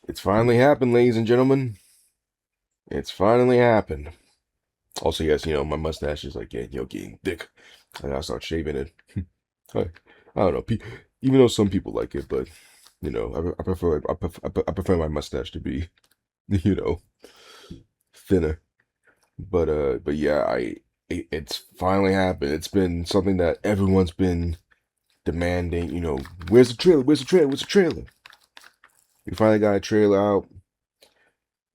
It's finally happened, ladies and gentlemen. It's finally happened. Also, yes, my mustache is like getting thick. I gotta start shaving it. I, I don't know. Even though some people like it, but I prefer my mustache to be you know thinner. But yeah, it's finally happened. It's been something that everyone's been demanding. Where's the trailer? Where's the trailer? Where's the trailer? We finally got a trailer out.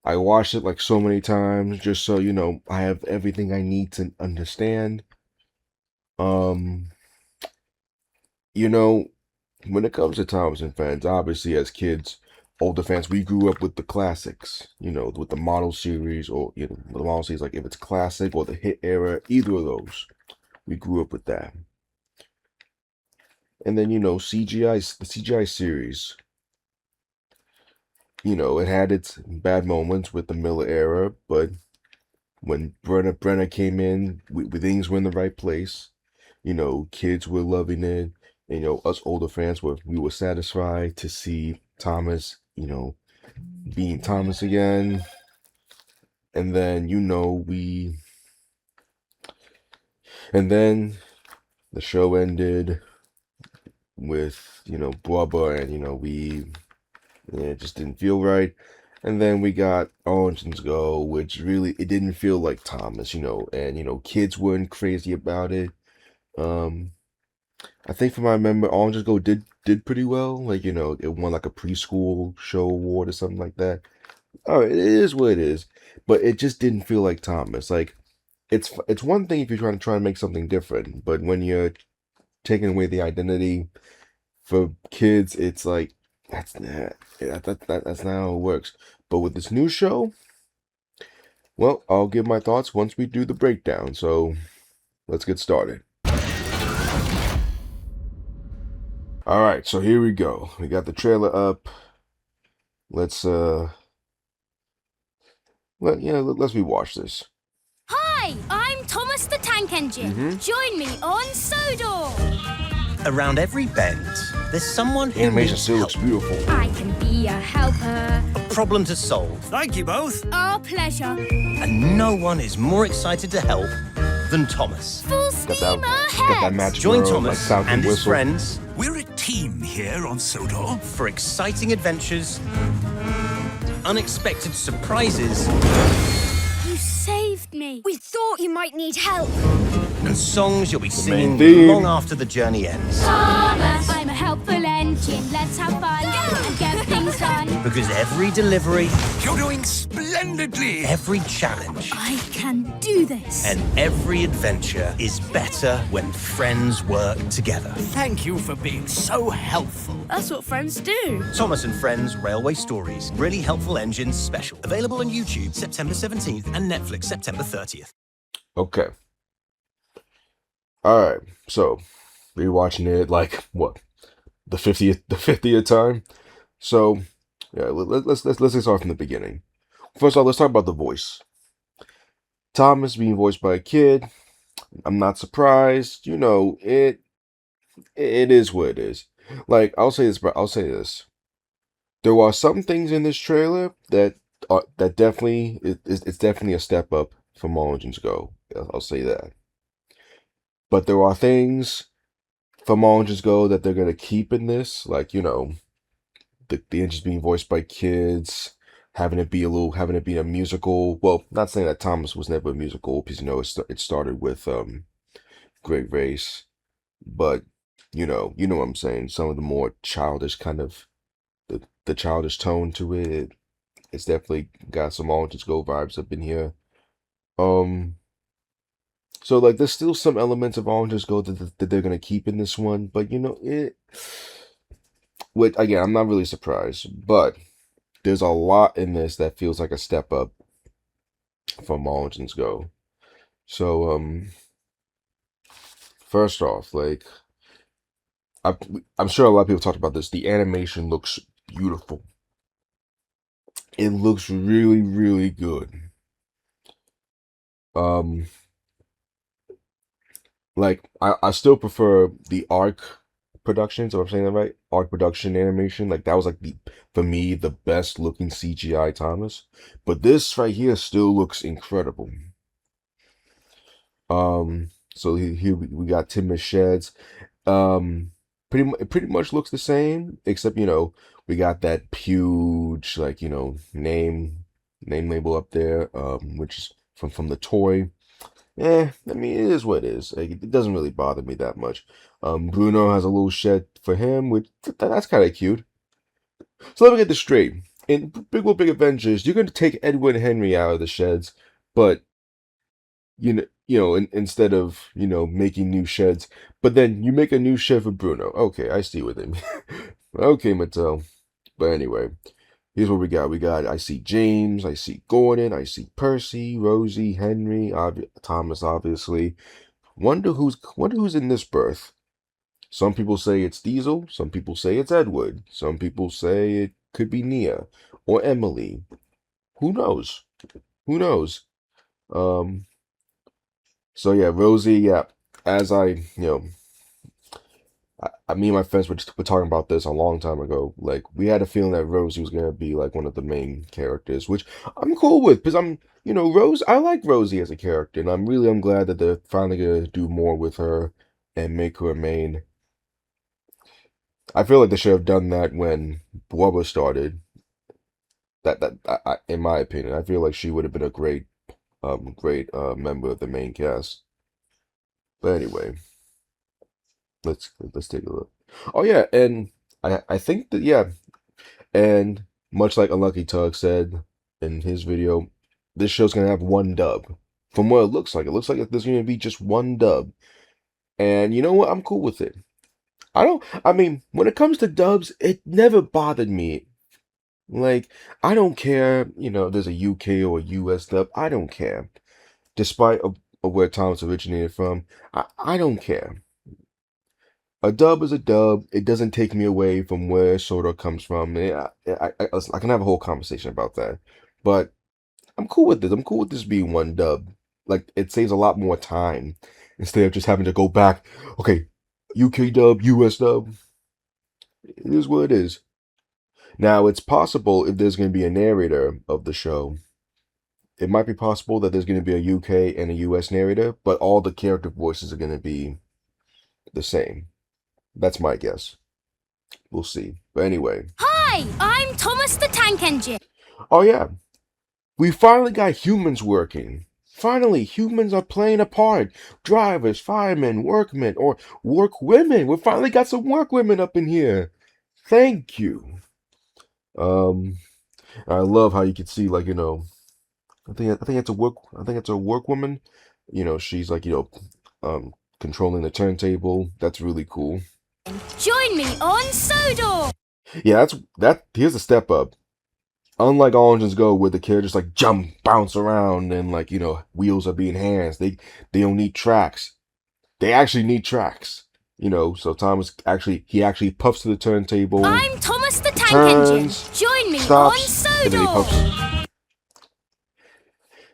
I watched it like so many times just so I have everything I need to understand. Um, you know, when it comes to Thompson fans, obviously as kids, older fans, we grew up with the classics, with the model series or the model series, like if it's classic or the hit era, either of those. We grew up with that. And then, the CGI series, it had its bad moments with the Miller era, but when Brenner came in, things were in the right place. Kids were loving it. And, us older fans we were satisfied to see Thomas, being Thomas again. And then, and then the show ended with, Bubba, and, it just didn't feel right. And then we got Origins Go, which really, it didn't feel like Thomas, and, kids weren't crazy about it. Um, I think from my memory, Orange Go did pretty well. Like, it won like a preschool show award or something like that. Oh, it is what it is. But it just didn't feel like Thomas. Like, it's one thing if you're trying to make something different, but when you're taking away the identity for kids, it's like that's not how it works. But with this new show, well, I'll give my thoughts once we do the breakdown. So let's get started. All right, so here we go. We got the trailer up. Let's let's rewatch this. Hi, I'm Thomas the Tank Engine. Mm-hmm. Join me on Sodor. Around every bend, there's someone The who animation needs still help. looks beautiful. I can be a helper. A problem to solve, Thank you both. Our pleasure. and no one is more excited to help than Thomas. Full Got steam that ahead. magic Join girl, Thomas like sound and his whistle. friends We're a team here on Sodor. for exciting adventures, unexpected surprises, You saved me. We thought you might need help. and songs you'll be singing theme. long after the journey ends. Thomas, I'm a helpful engine. Let's have fun and get things done. Because every delivery, You're doing splendidly. every challenge, I can do this. and every adventure is better when friends work together. Thank you for being so helpful. That's what friends do. Thomas and Friends Railway Stories. Really Helpful Engines Special. Available on YouTube September 17th and Netflix September 30th. Okay. All right. So rewatching it like what, the 50th time. So yeah, let's start from the beginning. First off, let's talk about the voice. Thomas being voiced by a kid. I'm not surprised. It is what it is. Like I'll say this, but I'll say this. There are some things in this trailer that definitely it's definitely a step up from Origins Go. I'll say that. But there are things from Origins Go that they're gonna keep in this, like the engines being voiced by kids, having it be a musical. Well, not saying that Thomas was never a musical because it started with Great Race, but you know what I'm saying. Some of the more childish kind of the childish tone to it. It's definitely got some Origins Go vibes up in here. Um, so like there's still some elements of Origins Go that they're gonna keep in this one, but it. Which again, I'm not really surprised, but there's a lot in this that feels like a step up from Origins Go. So first off, like I, I'm sure a lot of people talked about this. The animation looks beautiful. It looks really, really good. Um, like I still prefer the arc Productions, if I'm saying that right, Arc Production Animation. Like that was like for me the best looking CGI Thomas. But this right here still looks incredible. So here we got Tim Sheds. It pretty much looks the same, except we got that huge like name label up there, which is from the toy. I mean, it is what it is. Like, it doesn't really bother me that much. Bruno has a little shed for him, which that's kind of cute. So let me get this straight. In Big World Big Adventures, you're going to take Edward and Henry out of the sheds, but instead of making new sheds, but then you make a new shed for Bruno. Okay, I see what they mean. Okay, Mattel. But anyway, here's what we got. I see James, I see Gordon, I see Percy, Rosie, Henry, Thomas, obviously. Wonder who's in this berth. Some people say it's Diesel, some people say it's Edward, some people say it could be Nia or Emily. Who knows? Who knows? So yeah, Rosie, yeah, as me and my friends were talking about this a long time ago. Like, we had a feeling that Rosie was gonna be like one of the main characters, which I'm cool with because I like Rosie as a character, and I'm glad that they're finally gonna do more with her and make her a main. I feel like they should have done that when Bubba started. In my opinion, I feel like she would have been a great member of the main cast. But anyway, let's take a look. Oh yeah, and I think that yeah, and much like Unlucky Tug said in his video, this show's gonna have one dub. From what it looks like there's gonna be just one dub. And you know what? I'm cool with it. I mean, when it comes to dubs, it never bothered me. Like, I don't care, there's a UK or a US dub. I don't care. Despite of where Thomas originated from, I don't care. A dub is a dub. It doesn't take me away from where Soda comes from. I can have a whole conversation about that. But I'm cool with this. I'm cool with this being one dub. Like, it saves a lot more time instead of just having to go back. Okay, UK dub, US dub. It is what it is. Now, it's possible if there's going to be a narrator of the show, it might be possible that there's going to be a UK and a US narrator, but all the character voices are going to be the same. That's my guess. We'll see. But anyway. Hi, I'm Thomas the Tank Engine. Oh, yeah. We finally got humans working. Finally, humans are playing a part. Drivers, firemen, workmen, or workwomen. We finally got some workwomen up in here. Thank you. I love how you can see, like, I think it's a workwoman. She's like, controlling the turntable. That's really cool. Join me on Sodor. Yeah, here's a step up. Unlike All Engines Go, where the characters like jump, bounce around, and like, wheels are being hands. They don't need tracks. They actually need tracks. So Thomas actually puffs to the turntable. I'm Thomas the Tank turns, Engine. Join me stops, on and then he Sodor. puffs.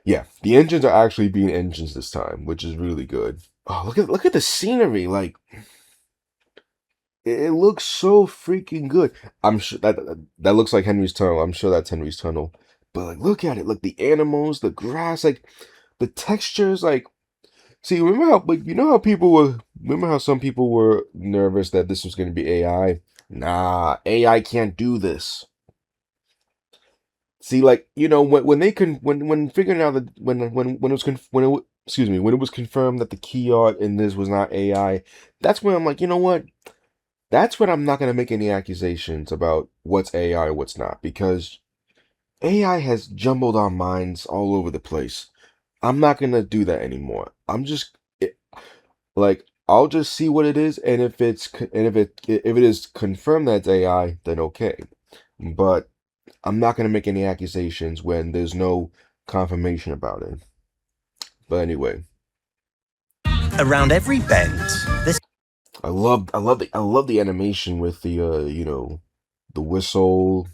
Yeah, the engines are actually being engines this time, which is really good. Oh, look at the scenery. Like, it looks so freaking good. I'm sure that looks like Henry's Tunnel. I'm sure that's Henry's Tunnel. But like, look at it. Look, the animals, the grass, like the textures. Like, see, remember how some people were nervous that this was going to be AI? Nah, AI can't do this. See, like, when figuring out that when it was confirmed that the key art in this was not AI, that's when I'm like, you know what? That's when I'm not gonna make any accusations about what's AI or what's not, because AI has jumbled our minds all over the place. I'm not gonna do that anymore. I'll just see what it is, and if it is confirmed that it's AI, then okay. But I'm not gonna make any accusations when there's no confirmation about it. But anyway, Around every bend, there's I love the animation with the the whistle,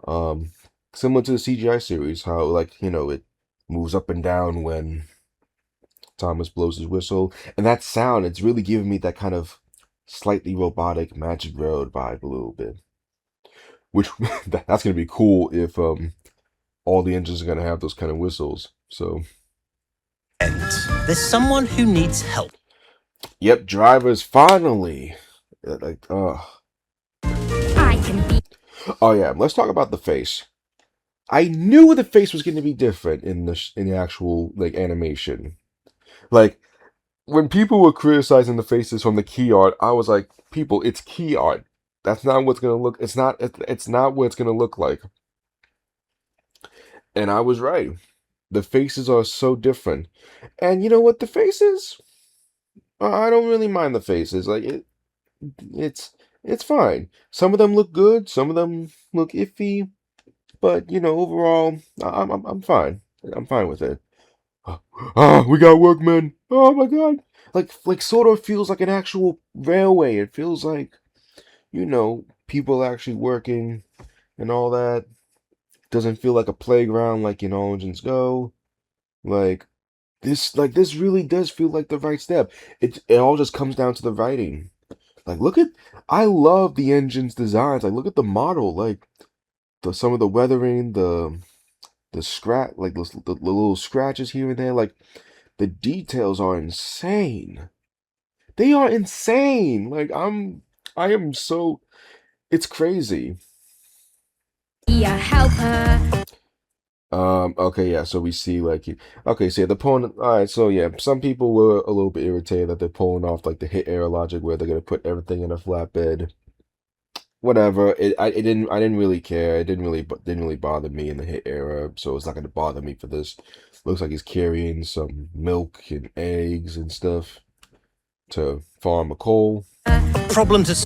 um similar to the CGI series, how like it moves up and down when Thomas blows his whistle, and that sound, it's really giving me that kind of slightly robotic Magic Railroad vibe a little bit. Which that's gonna be cool if all the engines are gonna have those kind of whistles. So There's someone who needs help. yep, drivers finally. Like I can be oh yeah, let's talk about the face. I knew the face was going to be different in in the actual like animation. Like when people were criticizing the faces from the key art, I was like, people, it's key art. That's not what's gonna look. It's not what it's gonna look like. And I was right. The faces are so different. And you know what? The faces, I don't really mind the faces. Like it's it's fine. Some of them look good. Some of them look iffy. But you know, overall, I'm fine. I'm fine with it. Ah, we got workmen. Oh my God. Like sort of feels like an actual railway. It feels like, you know, people actually working and all that. Doesn't feel like a playground like in All Engines Go. Like this really does feel like the right step. It all just comes down to the writing. Like look at I love the engine's designs. Like look at the model. Like some of the weathering, the scratch like the little scratches here and there. Like the details are insane. They are insane. I am so it's crazy. a helper. Okay, yeah, so we see like okay, so yeah, the pulling all right, so yeah, some people were a little bit irritated that they're pulling off like the hit error logic where they're gonna put everything in a flatbed. Whatever. I didn't really care. It didn't really bother me in the hit era, so it's not gonna bother me for this. Looks like he's carrying some milk and eggs and stuff to farm a coal. Problem to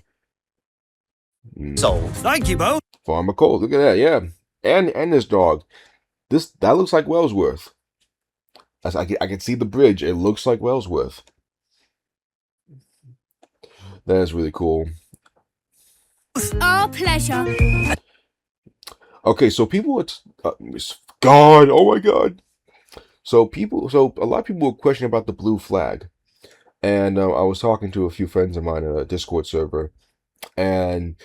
Mm, solve. Thank you, Bo. farm a coal. Look at that, yeah. And this dog. That looks like Wellsworth. I can see the bridge. It looks like Wellsworth. That is really cool. Our pleasure. Okay, so people were God, oh my God. So a lot of people were questioning about the blue flag. And I was talking to a few friends of mine in a Discord server, and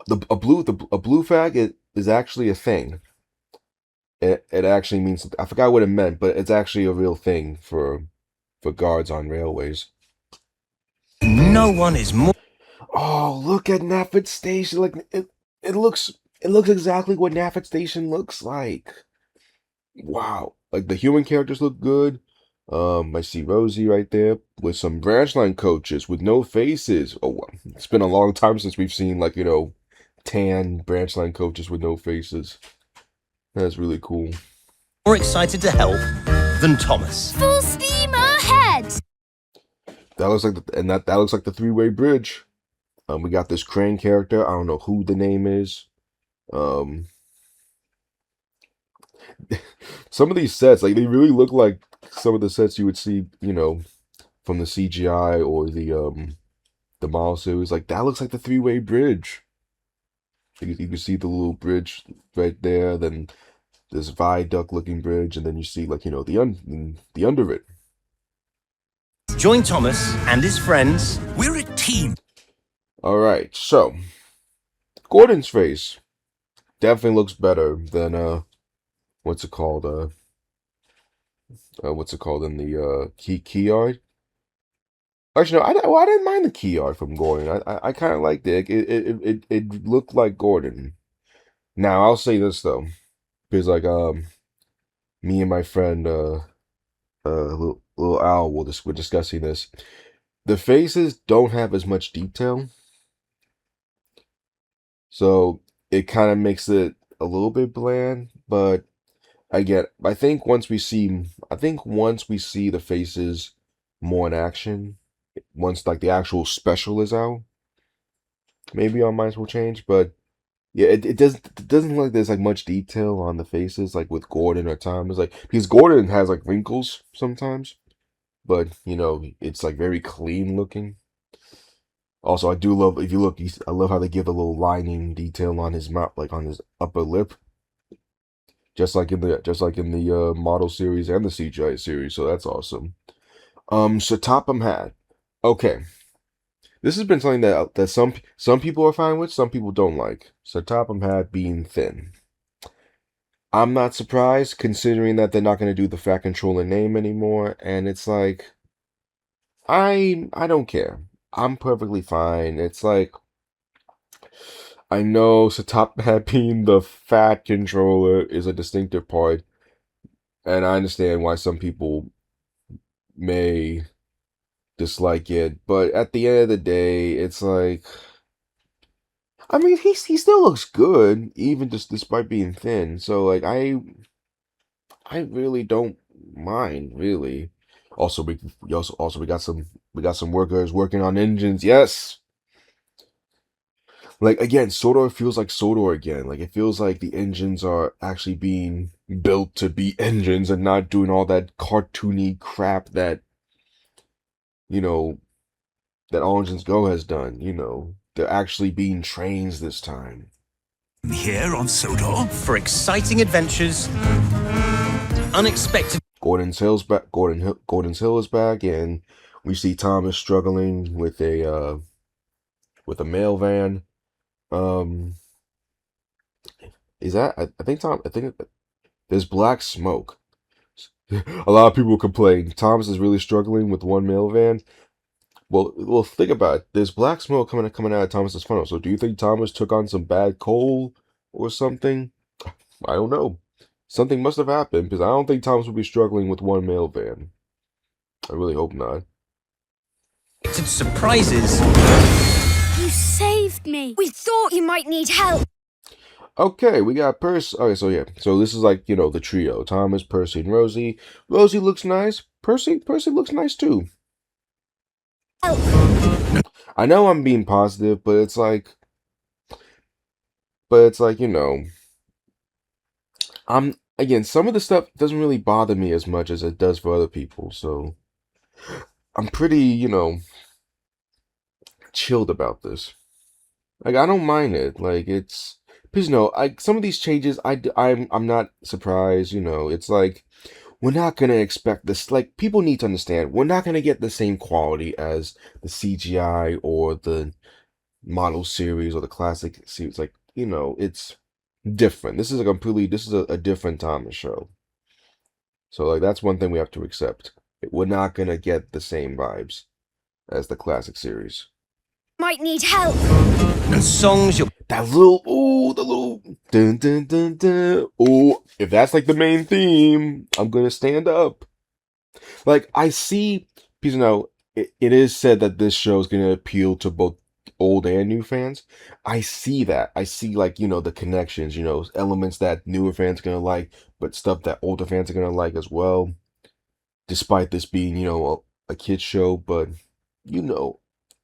a blue flag is actually a thing. It actually means I forgot what it meant, but it's actually a real thing for guards on railways. No one is more Oh, look at Nafford Station! Like it looks exactly what Nafford Station looks like. Wow, like the human characters look good. I see Rosie right there with some branch line coaches with no faces. Oh, wow. It's been a long time since we've seen like, you know, tan branch line coaches with no faces. That's really cool. excited to help than Thomas. Full steam ahead. That looks like that looks like the three-way bridge. We got this Crane character. I don't know who the name is. Um, some of these sets, like they really look like some of the sets you would see, you know, from the CGI or the model series. Like that looks like the three-way bridge. You can see the little bridge right there, then this viaduct looking bridge, and then you see like, you know, the under it. Join Thomas and his friends. We're a team. All right, so Gordon's face definitely looks better than what's it called? What's it called in the key art? Actually, no, I didn't mind the key art from Gordon. I kind of liked it. It looked like Gordon. Now I'll say this though, because like me and my friend little Al we're discussing this. The faces don't have as much detail, so it kind of makes it a little bit bland. But I think once we see the faces more in action, once like the actual special is out, maybe our minds will change. But yeah, it doesn't look like there's like much detail on the faces like with Gordon or Tom. It's like because Gordon has like wrinkles sometimes, but you know it's like very clean looking. Also, I do love if you look, I love how they give a little lining detail on his mouth, like on his upper lip, just like in the model series and the CGI series. So that's awesome. So Topham Hatt. Okay, This has been something that some people are fine with, some people don't like. So Topham Hatt being thin. I'm not surprised considering that they're not going to do the Fat Controller name anymore, and it's like I don't care. I'm perfectly fine. It's like I know Topham Hatt being the Fat Controller is a distinctive part, and I understand why some people may dislike it, but at the end of the day, it's like I mean he still looks good, even just despite being thin. So like I really don't mind really. Also we got some workers working on engines. Yes. Like again, Sodor feels like Sodor again. Like it feels like the engines are actually being built to be engines and not doing all that cartoony crap that you know that All Engines Go has done. They're actually being trains this time. Here on Sodor? For exciting adventures, unexpected. Gordon's Hill's back. Gordon's Hill is back, and we see Thomas struggling with a mail van. Is that I think I think there's black smoke. A lot of people complain Thomas is really struggling with one mail van. Well, think about it. There's black smoke coming out of Thomas's funnel. So do you think Thomas took on some bad coal or something? I don't know. Something must have happened because I don't think Thomas would be struggling with one mail van. I really hope not. Surprises. You saved me. We thought you might need help. Okay, we got Percy. Okay, so yeah. So this is like, the trio. Thomas, Percy, and Rosie. Rosie looks nice. Percy looks nice too. I know I'm being positive, but it's like, again, some of the stuff doesn't really bother me as much as it does for other people. So I'm pretty, chilled about this. Like I don't mind it. Like it's because some of these changes I'm not surprised. It's like we're not gonna expect this. Like people need to understand we're not gonna get the same quality as the CGI or the model series or the classic series. Like it's different. This is a different Thomas show. So like that's one thing we have to accept. We're not gonna get the same vibes as the classic series. Might need help. And songs you'll The little dun dun dun dun. Oh, if that's like the main theme, I'm gonna stand up. Like I see, because it is said that this show is gonna appeal to both old and new fans. I see that. I see like the connections, elements that newer fans are gonna like, but stuff that older fans are gonna like as well. Despite this being a kids show, but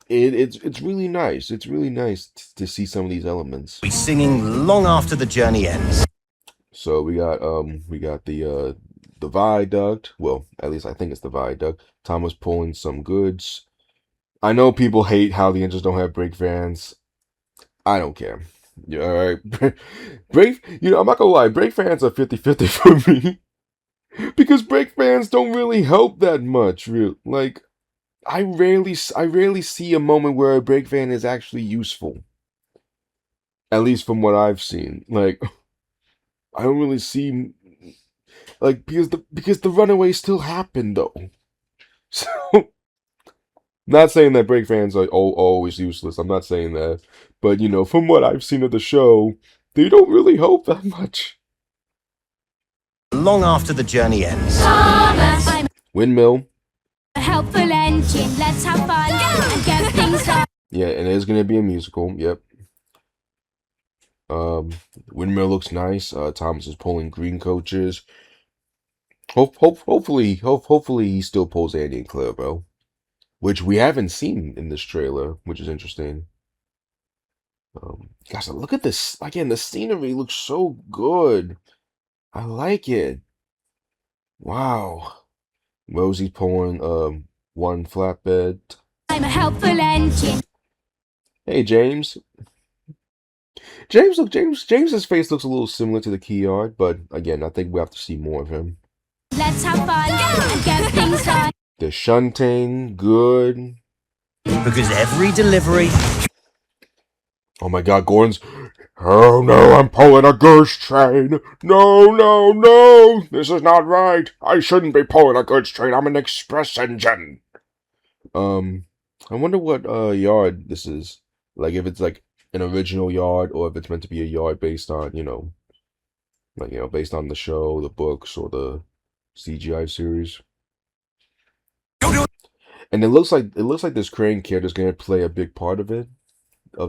it's really nice. It's really nice to see some of these elements. be singing long after the journey ends. So we got the viaduct. Well, at least I think it's the viaduct. Thomas pulling some goods. I know people hate how the engines don't have brake fans. I don't care. Yeah, all right. Brake, I'm not gonna lie, brake fans are 50-50 for me. Because brake fans don't really help that much, real. Like I rarely see a moment where a brake fan is actually useful. At least from what I've seen. Like I don't really see like because the runaway still happened though. So not saying that brake fans are always useless. I'm not saying that. But from what I've seen of the show, they don't really help that much. Long after the journey ends. Thomas, I'm Windmill. a helpful engine. Let's have fun and get things done. Yeah, and there's gonna be a musical. Yep. Windmill looks nice. Thomas is pulling green coaches. Hopefully he still pulls Andy and Clarabelle, which we haven't seen in this trailer, which is interesting. Gosh, look at this again. The scenery looks so good. I like it. Wow. Rosie's pulling one flatbed. I'm a helpful engine. Hey James. James's face looks a little similar to the key yard, but again, I think we have to see more of him. Let's have fun and get things done. The shunting, good. Because every delivery Oh my God, Gordon's. Oh no, I'm pulling a goods train. No, no, no. This is not right. I shouldn't be pulling a goods train. I'm an express engine. I wonder what yard this is. Like if it's like an original yard or if it's meant to be a yard based on, based on the show, the books, or the CGI series. And it looks like this Crane character is gonna play a big part of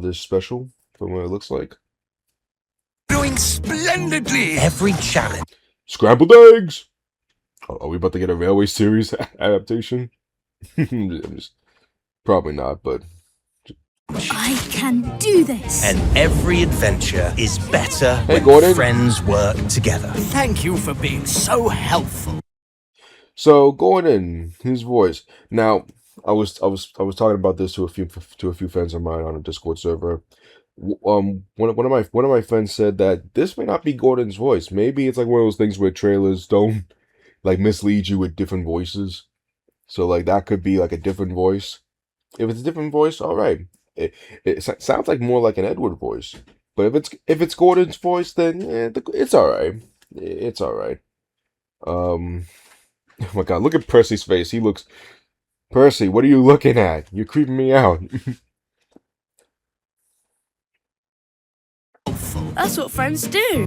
this special, from what it looks like. Doing splendidly. every challenge Scrambled eggs! Are we about to get a Railway series adaptation? Probably not, but I can do this. and every adventure is better Hey, when Gordon. friends work together. Thank you for being so helpful. so Gordon, his voice. Now, I was talking about this to a few friends of mine on a Discord server. One of my friends said that this may not be Gordon's voice. Maybe it's like one of those things where trailers don't like mislead you with different voices. So like that could be like a different voice. If it's a different voice, all right. It sounds like more like an Edward voice. But if it's Gordon's voice, then it's all right. It's all right. Oh my God, look at Percy's face. Percy, what are you looking at? You're creeping me out. That's what friends do.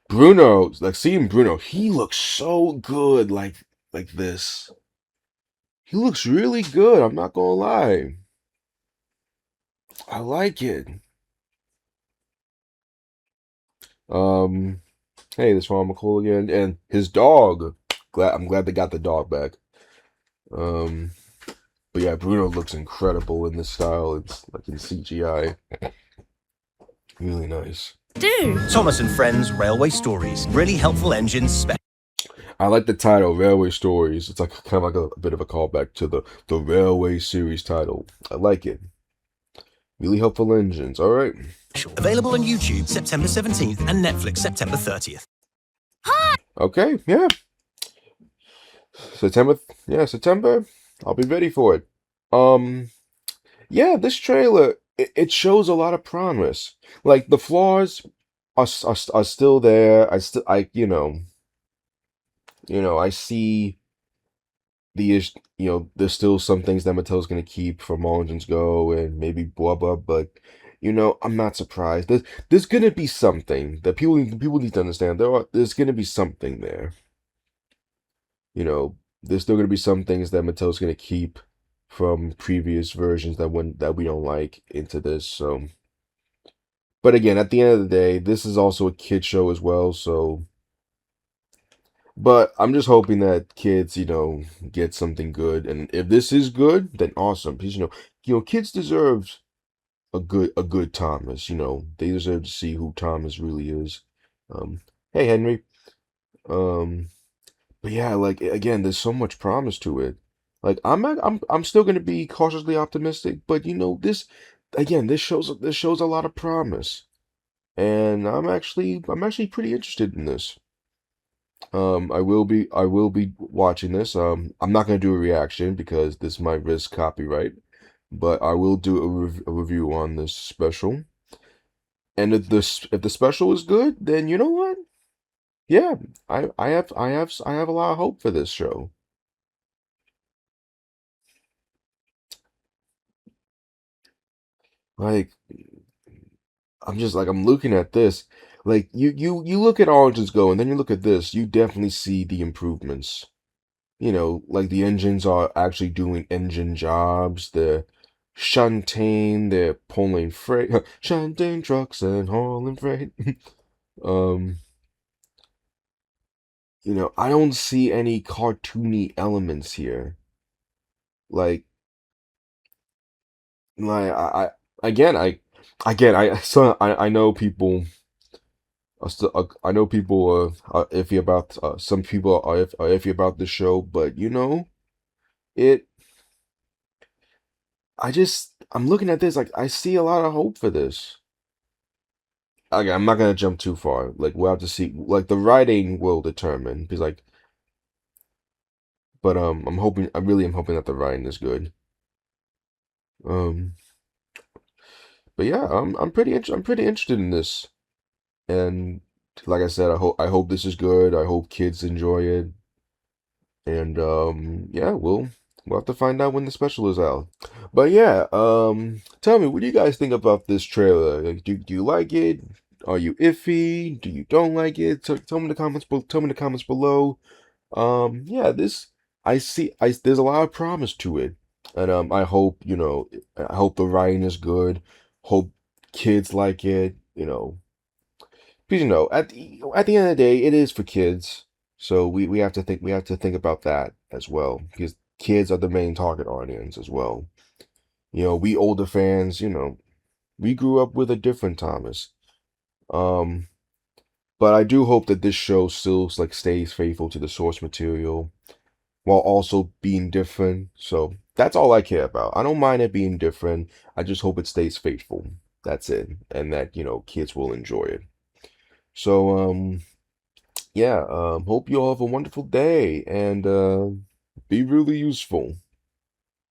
Bruno, like seeing Bruno, he looks so good like this. He looks really good, I'm not gonna lie. I like it. Hey, this Ron McCall again, and his dog. I'm glad they got the dog back. But yeah, Bruno looks incredible in this style. It's like in CGI. Really nice. Do. Thomas and Friends Railway Stories. Really helpful engines special. I like the title, Railway Stories. It's like kind of like a bit of a callback to the Railway series title. I like it. Really helpful engines. All right. Available on YouTube September 17th and Netflix September 30th. Okay. Yeah. September. I'll be ready for it. Yeah, this trailer it shows a lot of promise. Like the flaws are still there. I see there's still some things that Mattel's gonna keep from Origins Go and maybe blah blah, but I'm not surprised. There's gonna be something that people need to understand. There's gonna be something there. There's still gonna be some things that Mattel's gonna keep from previous versions that we don't like into this. So, but again, at the end of the day, this is also a kid show as well. So, but I'm just hoping that kids, get something good. And if this is good, then awesome. Because kids deserve a good Thomas. They deserve to see who Thomas really is. Hey Henry. But yeah, like again, there's so much promise to it. Like I'm still gonna be cautiously optimistic, but this shows a lot of promise, and I'm actually pretty interested in this. I will be watching this. I'm not gonna do a reaction because this might risk copyright, but I will do a review on this special. And if the special is good, then you know what? Yeah, I have a lot of hope for this show. Like I'm looking at this. Like you look at Origins Go and then you look at this, you definitely see the improvements. Like the engines are actually doing engine jobs. They're shunting, they're pulling freight, shunting trucks and hauling freight. Um, I don't see any cartoony elements here. Like again, I know people are still, I know people are iffy about some people are iffy about the show, but it I'm looking at this like I see a lot of hope for this. Again, I'm not gonna jump too far. Like we'll have to see. Like the writing will determine because but I really am hoping that the writing is good. Um, but yeah, I'm pretty interested in this. And like I said, I hope this is good. I hope kids enjoy it. And yeah, we'll have to find out when the special is out. But yeah, tell me, what do you guys think about this trailer? Like, do you like it? Are you iffy? Do you don't like it? Tell me in the comments. Tell me in the comments below. Yeah, this I see. There's a lot of promise to it, and I hope I hope the writing is good. Hope kids like it. Because at the end of the day, it is for kids. So we have to think about that as well, because kids are the main target audience as well. We older fans, we grew up with a different Thomas. Um, but I do hope that this show still like stays faithful to the source material while also being different. So that's all I care about. I don't mind it being different. I just hope it stays faithful. That's it. And that, kids will enjoy it. So yeah, hope you all have a wonderful day and be really useful.